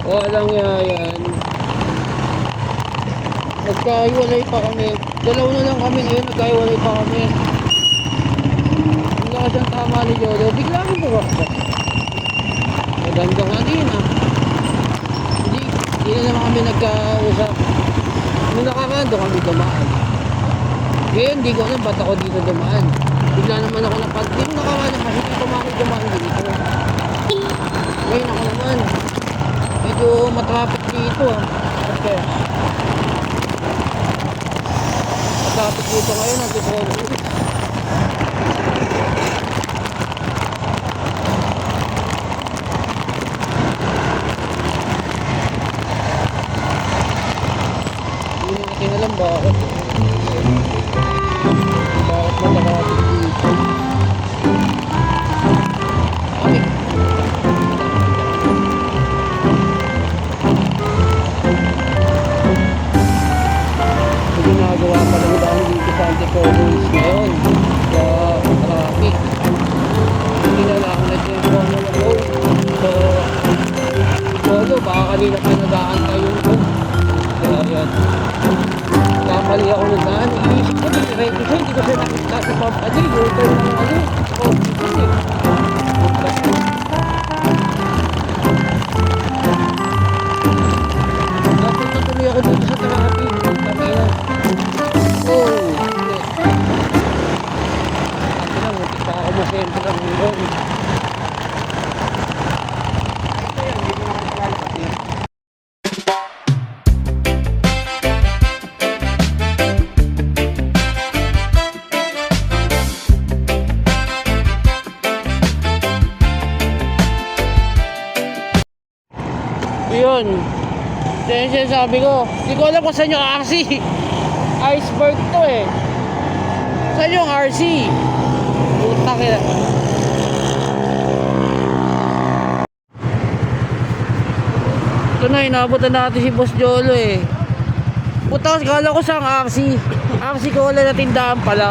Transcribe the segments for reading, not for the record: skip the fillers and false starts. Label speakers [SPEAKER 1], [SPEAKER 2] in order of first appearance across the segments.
[SPEAKER 1] Walang yan. Nagkahiwalay pa kami. Dalawa na lang kami ngayon, nagkahiwalay pa kami. Ang lakas ang tama ni Jodo. Bigla akong bumakbak. Maganda nga din ah. Hindi na naman kami nagkausap. Nung nakaraan doon kami dumaan. Ngayon hindi ko alam ba't ako dito dumaan. Bigla naman ako napansin. Nung nakaraan naman hindi ko dumaan dito. Ngayon ako naman. Medyo matraffic dito ah. Okay. Matraffic dito ngayon ang tutuwa. Alam bakit matraffic dito. Ay. Ginagawa pa lang dahil dito sa Antipolis ngayon sa traffic. Hindi na lang nagagawa na ako. So baka kanina pa nag-aantay yung ko. Kaya yan. Kamali ako ng daan. Iisip ko diretso siya. Hindi ko siya nakita sa pampadya. U-turn ng ano. Dapat natuloy ako dito sa traffic. Kamila. Oh, hindi. Ate lang, muntik pa ako masento ng ngayon. Yun. Yan yung sinasabi ko. Hindi ko alam kung saan yung RC. Iceberg to eh. Saan yung RC? Putak eh. Ito na, inabutan natin si Boss Jolo eh. Putak, kala ko saan RC. RC ko wala na tindahan pala.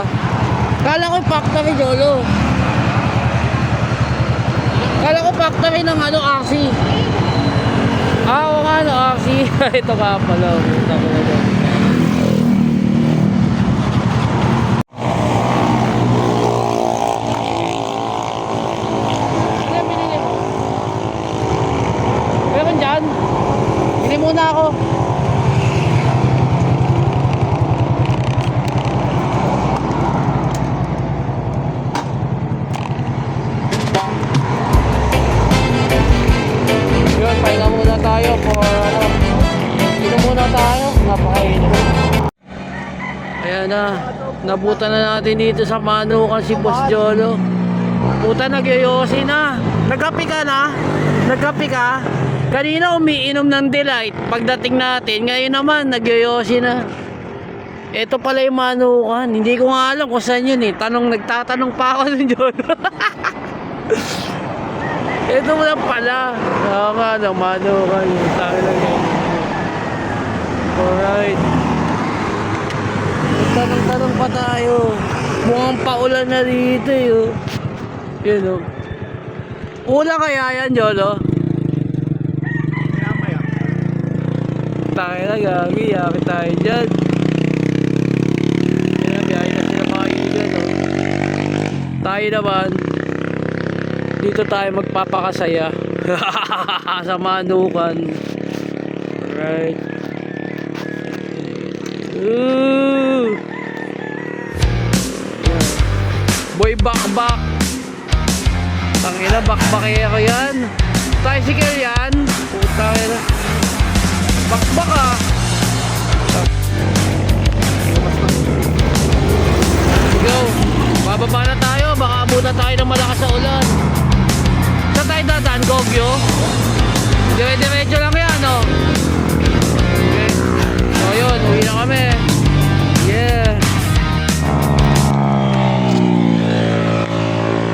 [SPEAKER 1] Kala ko factory Jolo. Kala ko factory ng ano RC. Oo nga no, RC. Ito ka pala. Meron dyan. Bili muna ako. Yun, pahinga muna tayo for ano. Dito muna tayo. Napakainit. Ayan na. Nabutan na natin dito sa Manukan si Boss Jolo. Puta, nagyoyosi na. Nagkapi ka na? Nagkapi ka? Kanina umiinom ng Delight. Pagdating natin, ngayon naman nagyoyosi na. Ito pala yung Manukan. Hindi ko nga alam kung saan yun eh. Nagtatanong pa ako ng Jolo. Ito mo lang pala. Oo nga, Manukan yun. Tayo lang yun. Alright. Tanong-tanong pa tayo. Mukhang paulan na dito yun. Yun o. Ulan kaya yan, Jolo? Tayo na, gagi. Yaki tayo dyan. Yan, biyahe na sila mga ilan o. Tayo naman. Dito tayo magpapakasaya. Sa Manukan. Alright. Ooh. Yeah. Boy bakbak. Tangina, bakbakero yan. Tricycle yan. Puta ina. Bakbak ah. Go. Bababa na tayo. Baka abutan tayo ng malakas sa ulan. Saan tayo dadaan, Gogyo? Dire-diretso lang yan, no? Okay. So yun, uwi na kami. Yeah.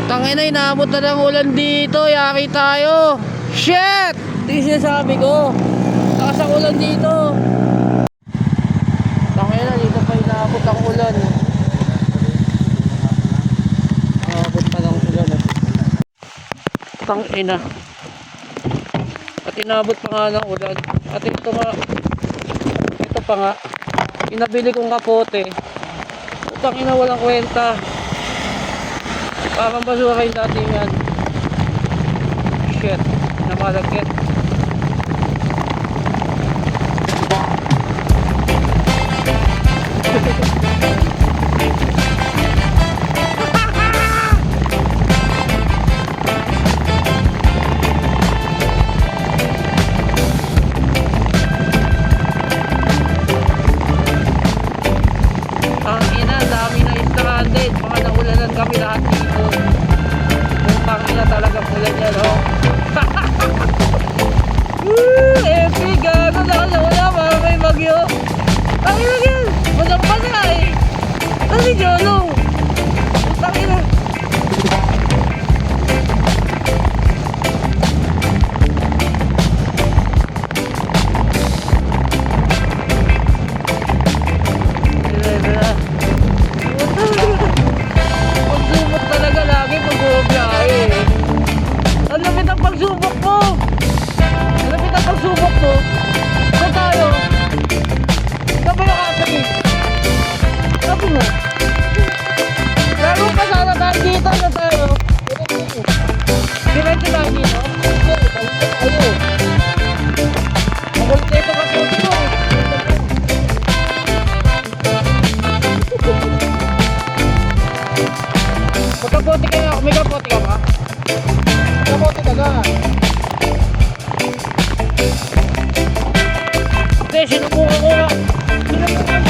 [SPEAKER 1] Tangina, inaabot na ng ulan dito. Yaki tayo. Shit! Ito yung sinasabi ko. Takas ang ulan dito. Tangina, dito pa inaabot ang ulan. Inaabot pa ng ulan. Tangina. Pati inabot pa nga ng ulan. At ito nga, ito pa nga, inabili kong kapote. Utang ina, walang kwenta. Parang basura yung datingan. Shit, namalagkit. Kami lahat dito. Mukhang ina talaga ulan yan, oh. Epic, gago na wala, parang may bagyo. Ang ina yan, madampa na eh. Ano si Jolo? Putang ina. Magkapote ka nga, may kapote ka ba? Kapote ka nga. Hindi, sinubukan ko nga. Sinubukan ko nga.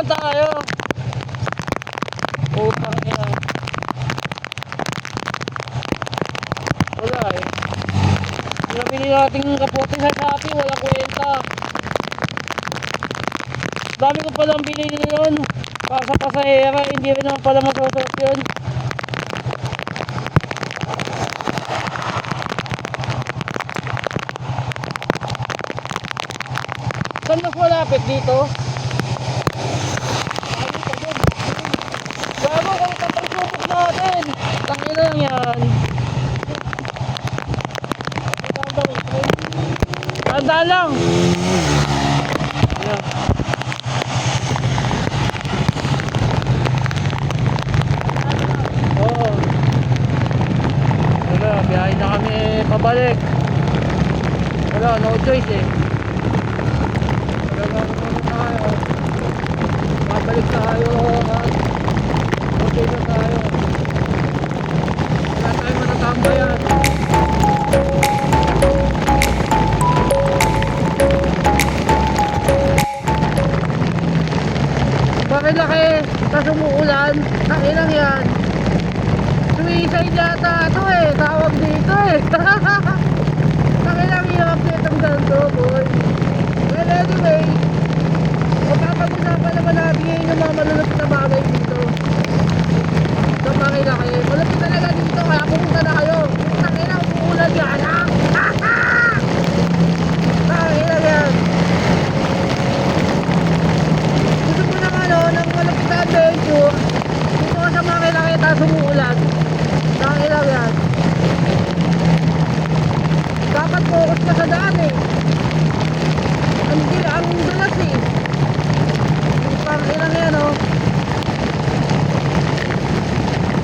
[SPEAKER 1] Tayo. Utang ina. Wala eh. Nabili natin kapote sa Shopee, walang kwenta. Dami ko palang binili yun. Para sa pasahera, hindi rin naman pala masosot yun. Saan mas malapit dito? Bago kung tapagsubok natin. Tangin lang yan. Tanda lang. Ayan. Oo. Wala, biyahe na kami pabalik. Wala, no choice eh. Wala na tayo. Pabalik tayo. Okay na tayo. Wala tayo matatambayan. Bakit laki? Tapos umuulan? Nakilang yan. Suicide yata ito eh. Tawag dito eh. Nakilang hirap nitong ganito, boy. Well, anyway, magpapag-usapan naman natin ngayon yung mga malulupit na bagay dito. So, makilaki. Malapit talaga dito, kaya pumunta na kayo. Putang ina, umuulan yan, ha? Nakakailan yan. Gusto mo ng ano, ng malapit na adventure. Dito ka sa makilaki, tapos umuulan. Nakakailan yan. Dapat focus ka sa daan eh. Ang dulas eh. Parang ilang yan oh.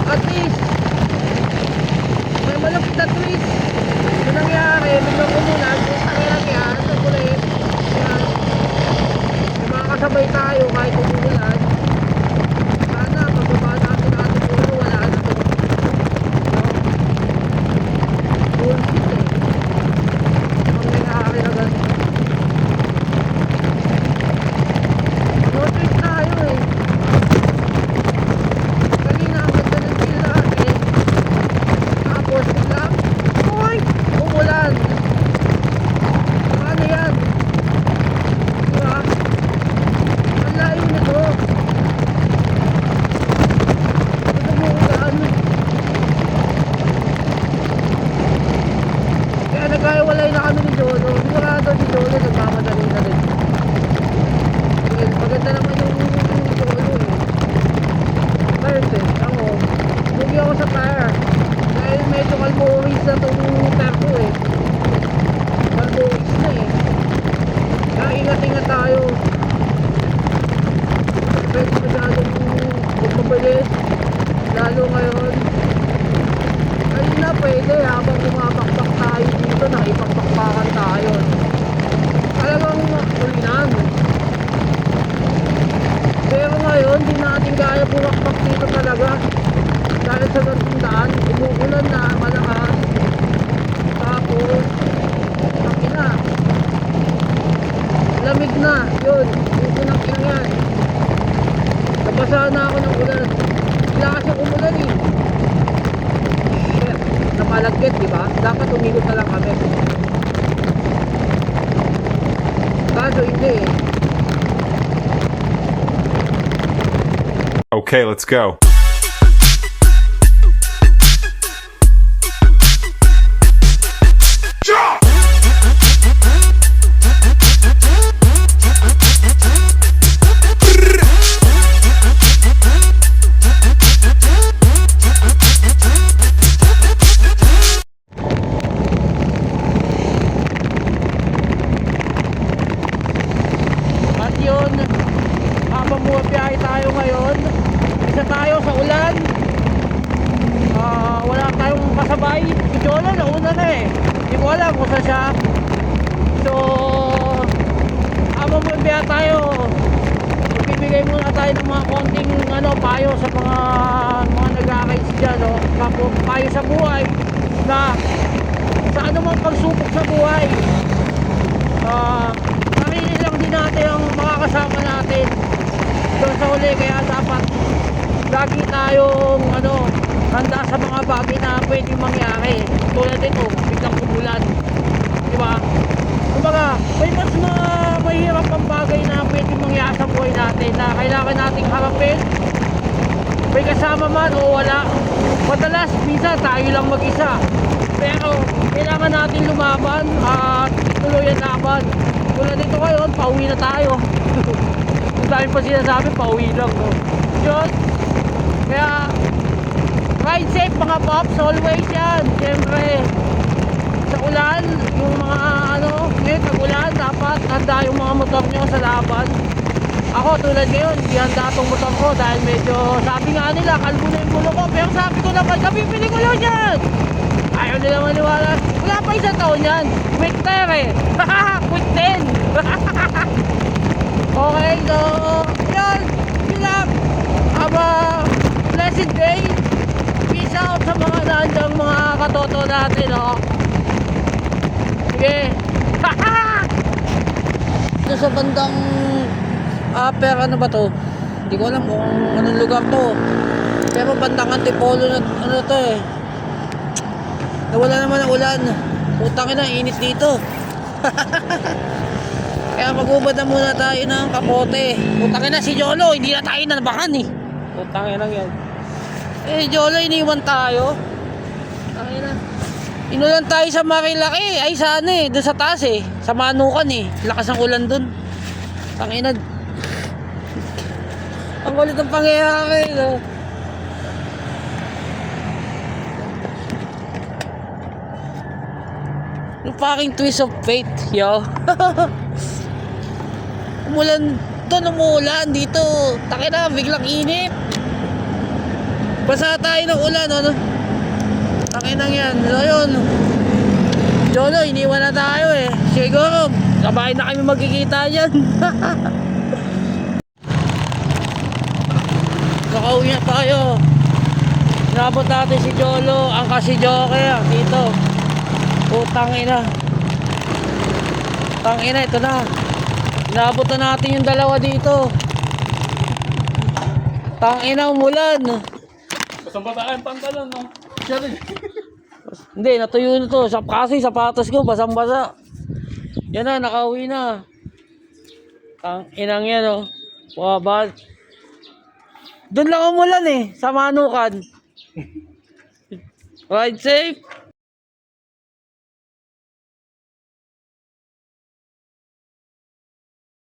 [SPEAKER 1] At least may malapit na twist. Ito nangyari, biglang umulan. Ang ilang yan, sa kulit. May mga kasabay tayo kahit umulan. Sana pagbaba natin natin ulo, wala na to. Bullshit eh. Ang may nakakiragan. pwede masyadong magpabilis. Lalo ngayon. Kanina pwede habang bumabakbak tayo dito, nakipagpakpakan tayo. Talagang ulinan. Pero ngayon, di natin kaya bumakbak dito talaga. Dahil sa ganitong daan, umuulan na malakas. Tapos, makina. Lamig na, yun. Usunang ina yan. Nabasa na ako ng ulan. Wala kasi umulan eh. Napalagkit, di ba? Dapat umikot na lang kami. Kaso hindi eh.
[SPEAKER 2] Okay, let's go.
[SPEAKER 1] At yun, habang bumabiyahe tayo ngayon, isa tayo sa ulan. Wala tayong kasabay. Si Cholo nauna na eh. Hindi ko alam kung saan siya. So, habang bumabiyahe tayo, magbibigay muna tayo ng mga konting payo sa mga nag-a-rides dyan, no? Payo sa buhay na sa anumang pagsubok sa buhay, sarili lang din natin ang makakasama natin doon sa huli. Kaya dapat lagi tayong handa sa mga bagay na pwedeng mangyari. Tulad nito, biglang kumulan, di ba? Kumbaga, may mas mahirap ang bagay na pwedeng mangyari sa buhay natin na kailangan nating harapin. May kasama man o wala. Madalas, minsan tayo lang mag-isa. Pero kailangan natin lumaban at tuloy ang laban. Tulad nito ngayon, pauwi na tayo. Kung dahil pa sinasabi, pauwi lang, no? Yun. Kaya ride safe mga pops, always yan. Siyempre, sa ulan, yung mga ngayon pag-ulan, dapat handa yung mga motor nyo sa laban. Ako tulad ngayon, hindi handa itong motor ko dahil medyo, sabi nga nila, kalbo na yung gulo ko. Pero sabi ko naman, kapipili ko lang yan. Ayaw nila maniwala. Wala pa isang taon yan. Quick tire eh. Quick 10. Okay, so yun. Yun lang. Have a blessed day. Peace out sa mga nandiyan mga katoto natin, oh. Sige. Ito sa bandang pero ano ba to? Hindi ko alam kung anong lugar to. Pero bandang Antipolo na to eh. Nawala naman ang ulan. Putang ina, init dito. Kaya magubad na muna tayo ng kapote. Putang ina si Jolo, hindi na tayo nanabakan eh. Putang ina yan. Jolo, iniwan tayo. Putang ina. Inulan tayo sa Marilaki. Ay sana eh, doon sa taas eh. Sa Manukan eh. Lakas ng ulan doon. Putang ina. Ang kulit ng pangyayari, no? Yung fucking twist of fate, yo. Umulan doon, umuulan dito. Takina, biglang init. Basa tayo ng ulan, no? Takinang yan. So yun, Jolo, iniwan na tayo eh. Siguro, sabay na kami magkikita dyan. Nakauwi na tayo. Nabot natin si Jolo, ang kasi Joker dito. Putang ina. Putang ina, ito na. Nabot na natin yung dalawa dito. Tang ina, umulan.
[SPEAKER 3] Basang-basa ang pantalon, no?
[SPEAKER 1] Hindi, natuyo na to. Kasi sapatos ko, basang-basa. Yan na, nakauwi na. Tang inang yan, oh. Wabad. Doon lang umulan eh, sa Manukan. Ride safe.